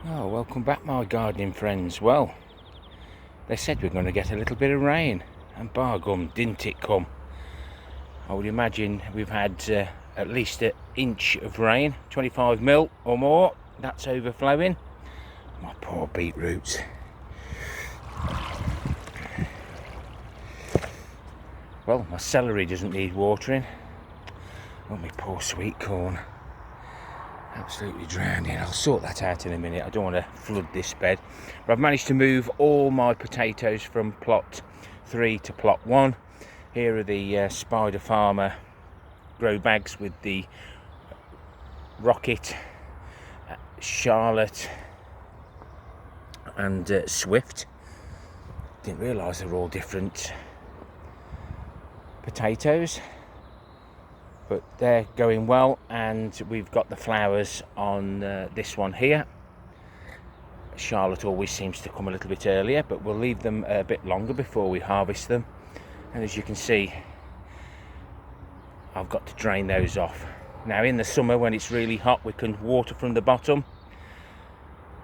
Oh, welcome back, my gardening friends. Well, they said we're going to get a little bit of rain, and bar gum, didn't it come? I would imagine we've had at least an inch of rain, 25 mil or more. That's overflowing. My poor beetroots. Well, my celery doesn't need watering. Oh, my poor sweet corn. Absolutely drowning. I'll sort that out in a minute. I don't want to flood this bed. But I've managed to move all my potatoes from plot 3 to plot 1. Here are the Spider Farmer grow bags with the Rocket, Charlotte and Swift. Didn't realise they were all different potatoes. But they're going well, and we've got the flowers on this one here. Charlotte always seems to come a little bit earlier, but we'll leave them a bit longer before we harvest them. And as you can see, I've got to drain those off. Now in the summer when it's really hot, we can water from the bottom,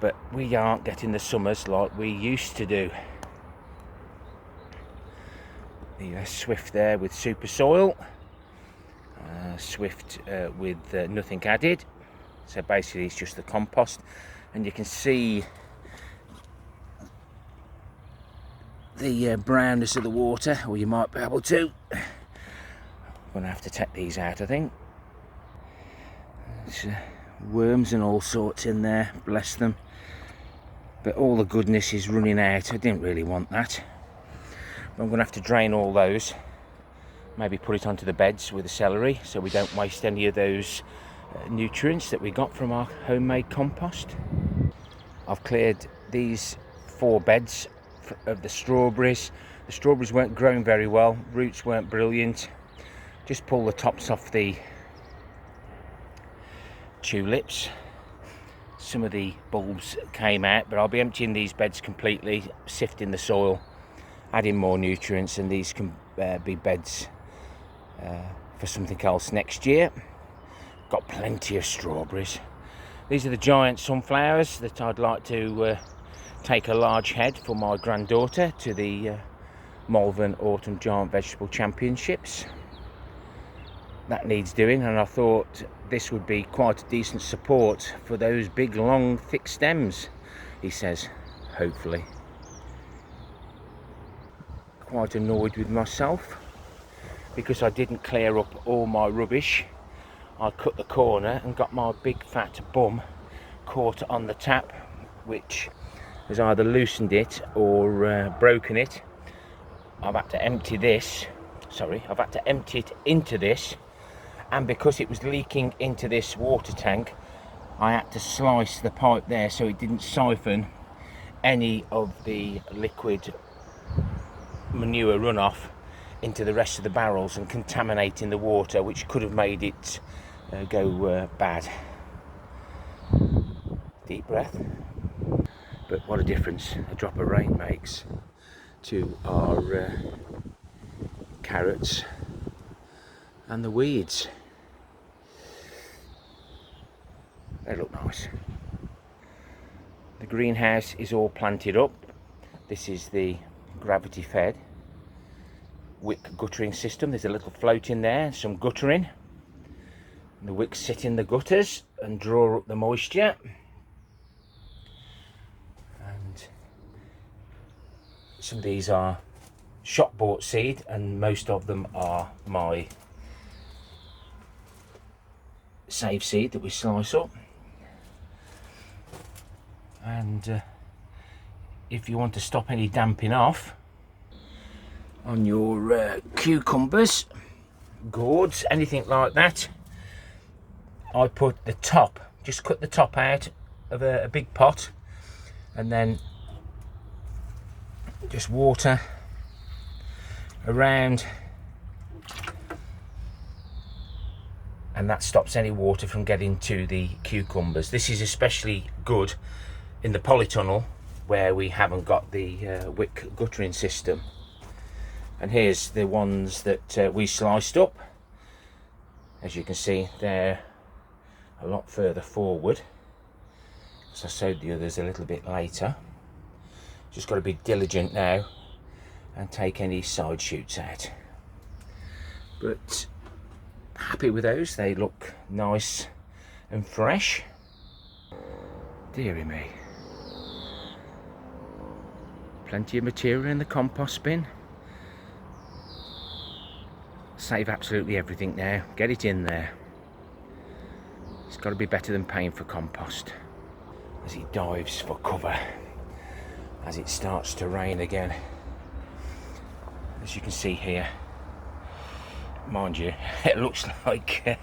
but we aren't getting the summers like we used to do. The Swift there with super soil. Swift with nothing added, so basically it's just the compost, and you can see the brownness of the water, or you might be able to. I'm gonna have to take these out, I think. There's worms and all sorts in there, bless them, but all the goodness is running out. I didn't really want that, but I'm gonna have to drain all those. Maybe put it onto the beds with the celery so we don't waste any of those nutrients that we got from our homemade compost. I've cleared these 4 beds of the strawberries. The strawberries weren't growing very well, roots weren't brilliant. Just pull the tops off the tulips. Some of the bulbs came out, but I'll be emptying these beds completely, sifting the soil, adding more nutrients, and these can be beds for something else next year. Got plenty of strawberries. These are the giant sunflowers that I'd like to take a large head for my granddaughter to the Malvern Autumn Giant Vegetable Championships. That needs doing, and I thought this would be quite a decent support for those big long thick stems, he says, hopefully. Quite annoyed with myself because I didn't clear up all my rubbish. I cut the corner and got my big fat bum caught on the tap, which has either loosened it or broken it. I've had to empty this, I've had to empty it into this, and because it was leaking into this water tank, I had to slice the pipe there so it didn't siphon any of the liquid manure runoff into the rest of the barrels and contaminating the water, which could have made it go bad. Deep breath. But what a difference a drop of rain makes to our carrots and the weeds. They look nice. The greenhouse is all planted up. This is the gravity fed wick guttering system. There's a little float in there, some guttering. The wicks sit in the gutters and draw up the moisture. And some of these are shop bought seed, and most of them are my save seed that we slice up. And if you want to stop any damping off on your cucumbers, gourds, anything like that, I put the top, just cut the top out of a big pot, and then just water around, and that stops any water from getting to the cucumbers. This is especially good in the polytunnel where we haven't got the wick guttering system. And here's the ones that we sliced up. As you can see, they're a lot further forward So I sowed the others a little bit later. Just got to be diligent now and take any side shoots out. But happy with those, they look nice and fresh. Deary me. Plenty of material in the compost bin. Save absolutely everything now, get it in there. It's got to be better than paying for compost. As he dives for cover as it starts to rain again. As you can see here, mind you, it looks like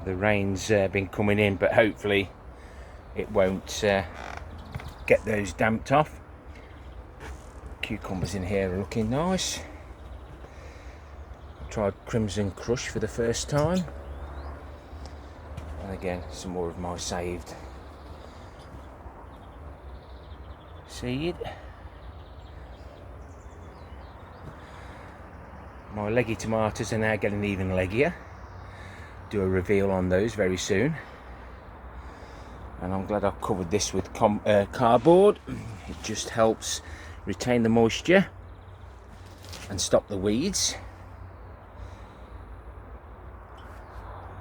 the rain's been coming in, but hopefully it won't get those damped off. Cucumbers in here are looking nice. I tried Crimson Crush for the first time, and again some more of my saved seed. My leggy tomatoes are now getting even leggier. Do a reveal on those very soon. And I'm glad I've covered this with cardboard. It just helps retain the moisture and stop the weeds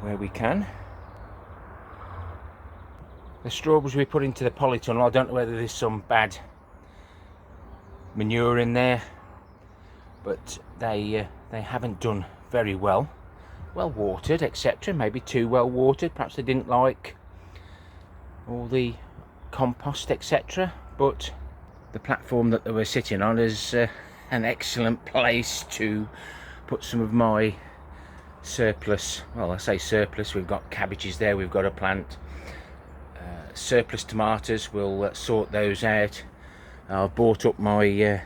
where we can. The strawberries we put into the polytunnel, I don't know whether there's some bad manure in there, but they haven't done very well. Well watered, etc. Maybe too well watered. Perhaps they didn't like all the compost, etc. But the platform that they were sitting on is an excellent place to put some of my surplus. Well, I say surplus. We've got cabbages there. We've got a plant. Surplus tomatoes. We'll sort those out. I've bought up my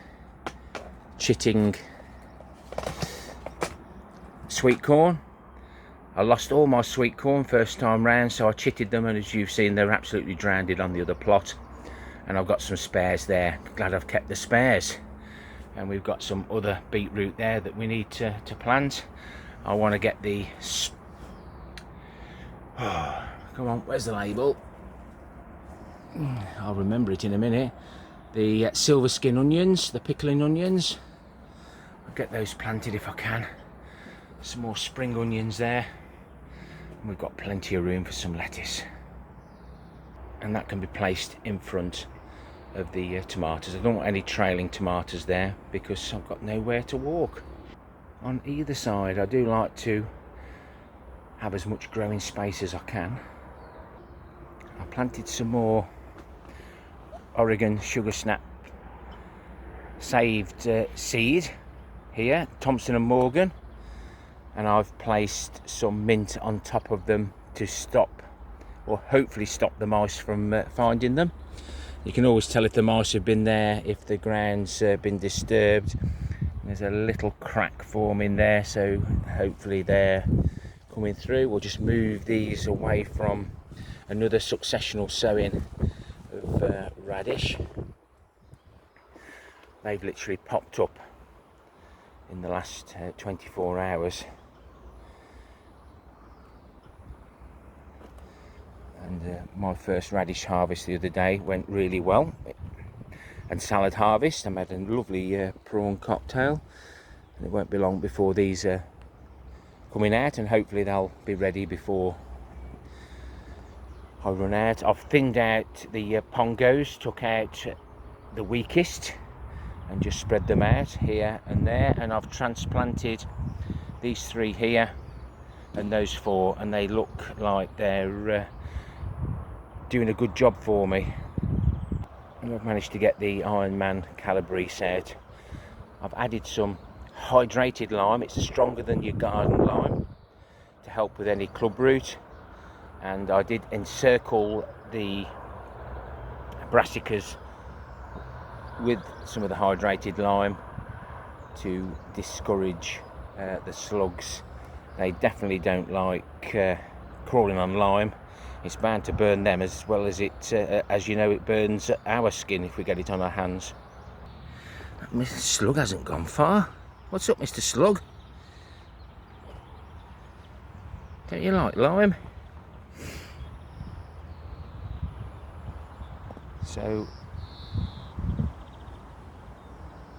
chitting sweet corn. I lost all my sweet corn first time round, so I chitted them, and as you've seen, they're absolutely drowned on the other plot. And I've got some spares there. Glad I've kept the spares. And we've got some other beetroot there that we need to plant. I want to get the come on, where's the label? I'll remember it in a minute. The silver skin onions, the pickling onions. I'll get those planted if I can. Some more spring onions there. And we've got plenty of room for some lettuce. And that can be placed in front of the tomatoes. I don't want any trailing tomatoes there because I've got nowhere to walk. On either side, I do like to have as much growing space as I can. I planted some more Oregon Sugar Snap saved seed here, Thompson and Morgan, and I've placed some mint on top of them to stop, or hopefully stop, the mice from finding them. You can always tell if the mice have been there if the ground's been disturbed. There's a little crack forming there, so hopefully they're coming through. We'll just move these away from another successional sowing of radish. They've literally popped up in the last 24 hours. And my first radish harvest the other day went really well. And salad harvest, I made a lovely prawn cocktail. And it won't be long before these are coming out, and hopefully they'll be ready before I run out. I've thinned out the pongos, took out the weakest and just spread them out here and there, and I've transplanted these 3 here and those 4, and they look like they're doing a good job for me. And I've managed to get the Ironman Calabrese out. I've added some hydrated lime. It's stronger than your garden lime to help with any club root. And I did encircle the brassicas with some of the hydrated lime to discourage the slugs. They definitely don't like crawling on lime. It's bound to burn them as well as it, as you know, it burns our skin if we get it on our hands. Mr. Slug hasn't gone far. What's up, Mr. Slug? Don't you like lime? So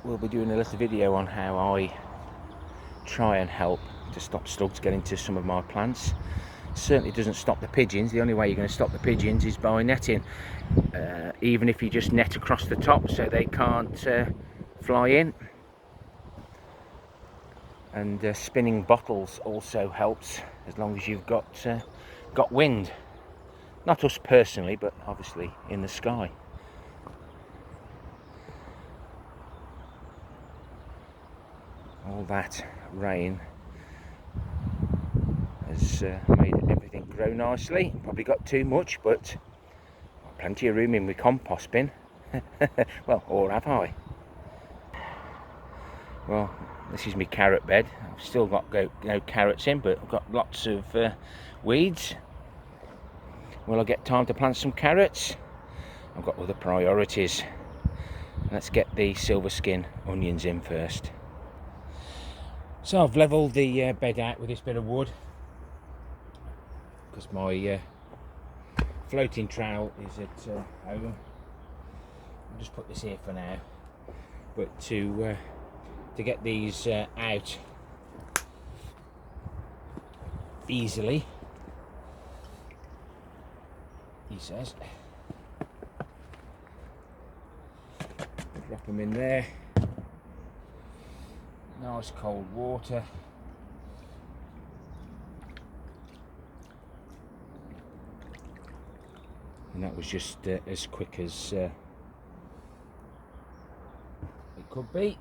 we'll be doing a little video on how I try and help to stop slugs getting to some of my plants. Certainly doesn't stop the pigeons. The only way you're going to stop the pigeons is by netting, even if you just net across the top so they can't fly in. And spinning bottles also helps, as long as you've got wind. Not us personally, but obviously in the sky. All that rain has made everything grow nicely. Probably got too much, but plenty of room in my compost bin. Well, or have I? Well, this is my carrot bed. I've still got no carrots in, but I've got lots of weeds. Will I get time to plant some carrots? I've got other priorities. Let's get the silver skin onions in first. So I've levelled the bed out with this bit of wood, because my floating trowel is at home. I'll just put this here for now. But to get these out easily, he says, drop them in there. Nice cold water. And that was just as quick as it could be.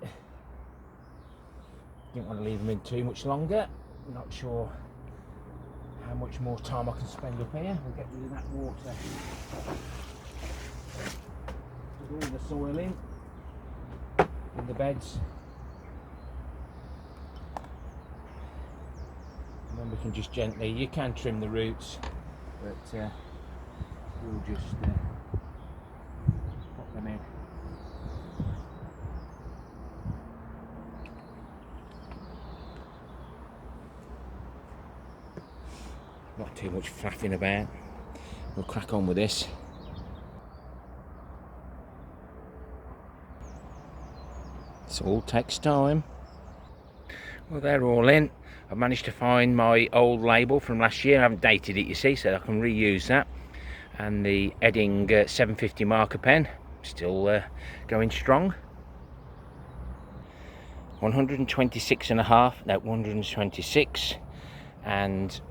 Didn't want to leave them in too much longer. Not sure how much more time I can spend up here. We'll get rid of that water. Put all the soil in the beds. And then we can just gently, you can trim the roots, but we'll just put them in. Not too much flapping about. We'll crack on with this. This all takes time. Well, they're all in. I've managed to find my old label from last year. I haven't dated it, you see, so I can reuse that. And the Edding 750 marker pen, still going strong. 126.5, no, 126. And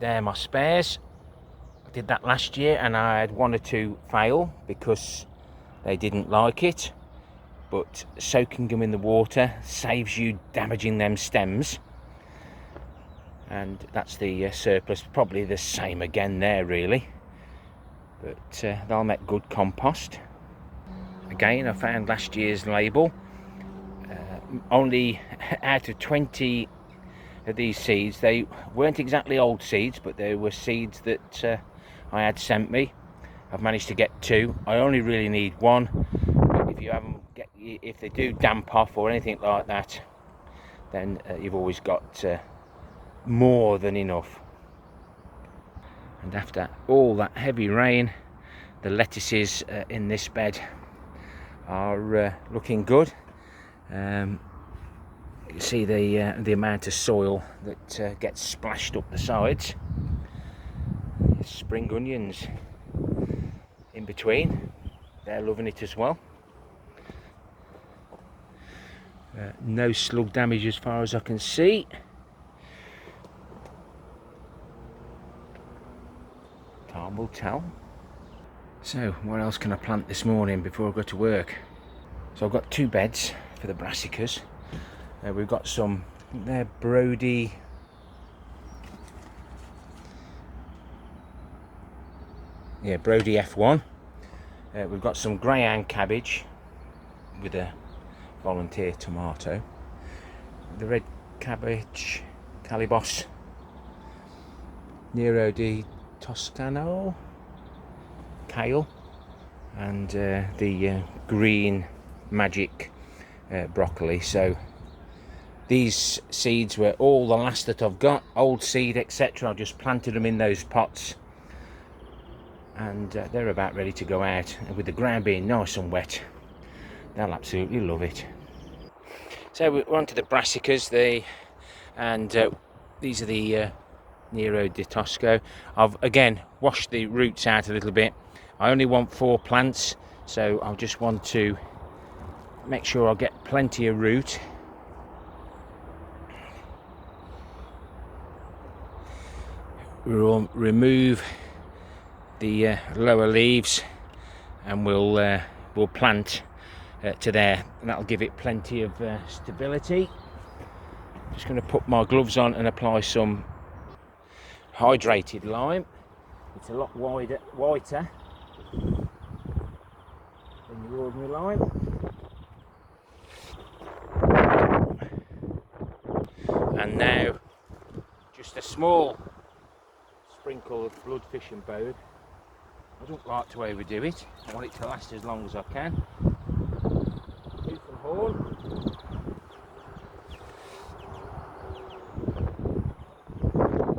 they're my spares. I did that last year and I had one or two fail because they didn't like it. But soaking them in the water saves you damaging them stems. And that's the surplus, probably the same again there really. But they'll make good compost. Again, I found last year's label. Only out of 20 of these seeds, they weren't exactly old seeds, but they were seeds that I had sent me. I've managed to get 2. I only really need 1. But if you haven't if they do damp off or anything like that, then you've always got more than enough. And after all that heavy rain, the lettuces in this bed are looking good. You can see the amount of soil that gets splashed up the sides. Spring onions in between, they're loving it as well. No slug damage as far as I can see. Time will tell. So what else can I plant this morning before I go to work? So I've got 2 beds for the brassicas. We've got some, they're Brody, yeah, Brody F1. We've got some Greyhound cabbage with a volunteer tomato, the red cabbage, Calibos, Nero di Toscano, kale, and the green magic broccoli. So these seeds were all the last that I've got, old seed, etc. I just planted them in those pots, and they're about ready to go out, and with the ground being nice and wet, they'll absolutely love it. So we're on to the Brassicas, these are the Neuroditosco. I've again washed the roots out a little bit. I only want 4 plants, so I'll just want to make sure I get plenty of root. We'll remove the lower leaves, and we'll plant to there, and that'll give it plenty of stability. Just going to put my gloves on and apply some hydrated lime. It's a lot whiter than your ordinary lime. And now just a small sprinkle of bloodfish and bone. I don't like to overdo it. I want it to last as long as I can. Tooth and horn.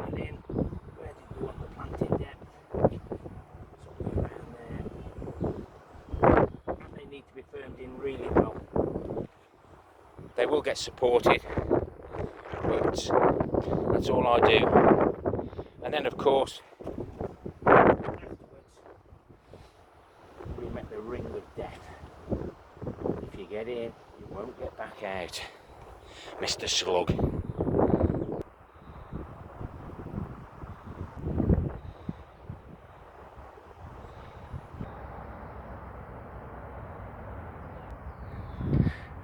And then, where did we want the planting depth? Somewhere around there. They need to be firmed in really well. They will get supported, but that's all I do. And then, of course, we make the ring of death. If you get in, you won't get back out, Mr. Slug.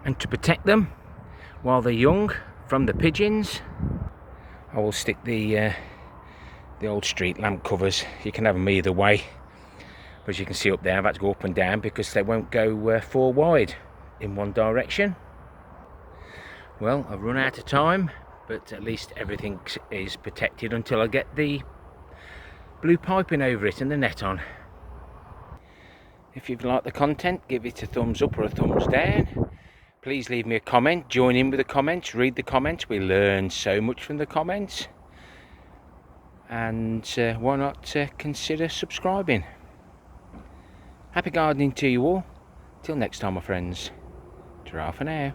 And to protect them while they're young from the pigeons, I will stick the old street lamp covers. You can have them either way, but as you can see up there, I've had to go up and down because they won't go 4 wide in one direction. Well, I've run out of time, but at least everything is protected until I get the blue piping over it and the net on. If you've liked the content, give it a thumbs up or a thumbs down. Please leave me a comment, join in with the comments, read the comments. We learn so much from the comments. And why not consider subscribing. Happy gardening to you all. Till next time, my friends. Ta-ra for now.